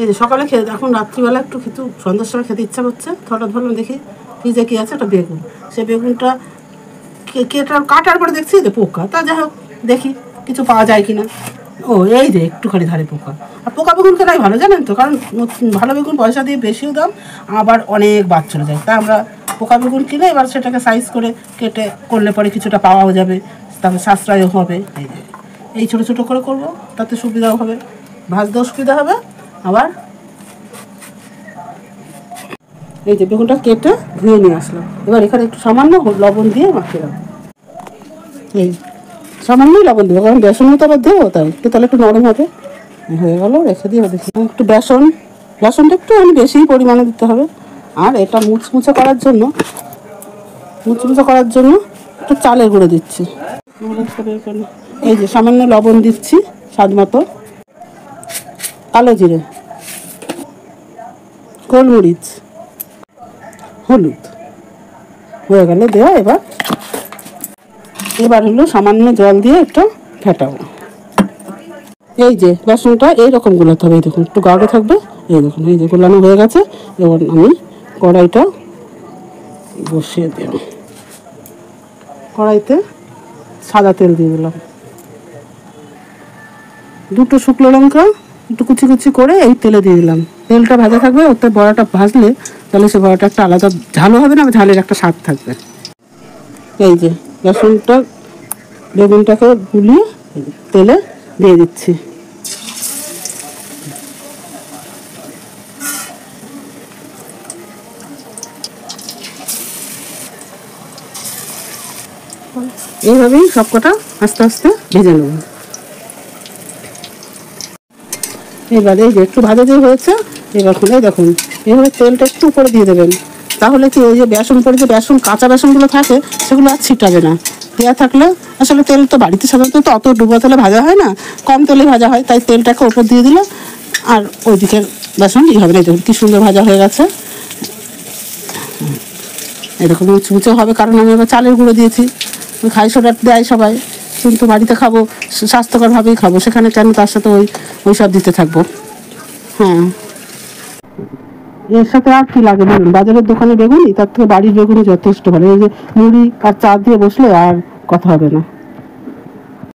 এই যে সকালে খেয়ে, এখন রাত্রিবেলা একটু খেতে, সন্ধ্যার সময় খেতে ইচ্ছা করছে। হঠাৎ ভাবলাম দেখি ফ্রিজে কী আছে, একটা বেগুন। সেই বেগুনটা কাটার পরে দেখছি যে পোকা। তা যাই হোক, দেখি কিছু পাওয়া যায় কিনা। ও এই যে একটুখানি ধারে পোকা। আর পোকা বেগুন কেনাই ভালো, জানেন তো, কারণ ভালো বেগুন পয়সা দিয়ে বেশিও দাম, আবার অনেক বাদ চলে যায়। তা আমরা পোকা বেগুন কিনে এবার সেটাকে সাইজ করে কেটে করলে পরে কিছুটা পাওয়াও যাবে, তারপরে সাশ্রয়ও হবে। এই ছোটো ছোটো করে করবো, তাতে সুবিধাও হবে, ভাজতেও সুবিধা হবে। আবার এই যে বেগুনটা কেটে ধুয়ে নিয়ে আসলাম। এবার এখানে একটু সামান্য লবণ দিয়ে মাখিয়ে রাখবো। এই সামান্যই লবণ দেবো, কারণ বেসনও তো আবার দেবো, তাই একটু তাহলে একটু নরম হবে। হয়ে গেলো, রেখে দিয়ে দেখি একটু বেসনটা একটু বেশি পরিমাণে দিতে হবে। আর এটা মুচমুচে করার জন্য একটু চালের গুঁড়ো দিচ্ছি। এই যে সামান্য লবণ দিচ্ছি স্বাদ মতো, কালো জিরে, গোলমরিচ, হলুদ হয়ে গেল দেওয়া। এবার হলো সামান্য জল দিয়ে একটু ফেটাবো। এই যে বেসনটা এইরকম গোলাতে হবে, এই দেখুন একটু গাঢ় থাকবে। এই দেখুন, এই যে গোলানো হয়ে গেছে। এবার আমি কড়াইটা বসিয়ে দেব। কড়াইতে সাদা তেল দিয়ে দিলাম, দুটো শুকনো লঙ্কা একটু কুচি কুচি করে এই তেলে দিয়ে দিলাম। তেলটা ভাজা থাকবে, ওতে বড়াটা ভাজলে তাহলে সে বড়াটা একটা আলাদা ঝালও হবে না, ঝালের একটা স্বাদ থাকবে। এই যে বেগুনটাকে গুলিয়ে তেলে দিয়ে দিচ্ছি। এইভাবেই সবকটা আস্তে আস্তে ভেজে নেব। এবার এই যে একটু ভাজা দিয়ে হয়েছে, এবার খুলে দেখুন এইভাবে তেলটা একটু উপরে দিয়ে দেবেন। তাহলে কি ওই যে কাঁচা বেসনগুলো থাকে সেগুলো আর ছিটাবে না। দেওয়া থাকলে আসলে তেল তো বাড়িতে সাধারণত তো অত ডুবো তেলে ভাজা হয় না, কম তেলে ভাজা হয়, তাই তেলটাকে ওপর দিয়ে দিলে আর ওইদিকে বেসন হবে না। দেখুন কি সুন্দর ভাজা হয়ে গেছে, এরকম মুচমুচে হবে, কারণ আমি এবার চালের গুঁড়ো দিয়েছি। খাই সোডা দেয় সবাই, কিন্তু বাড়িতে খাবো, স্বাস্থ্যকরভাবেই খাবো, সেখানে কেন তার সাথে ওই সব দিতে থাকবো। হ্যাঁ, এর সাথে আর কি লাগে বলুন, বাজারের দোকানে বেগুনি, তার থেকে বাড়ির বেগুনি যথেষ্ট ভালো। এই যে মুড়ি আর চা দিয়ে বসলে আর কথা হবে না।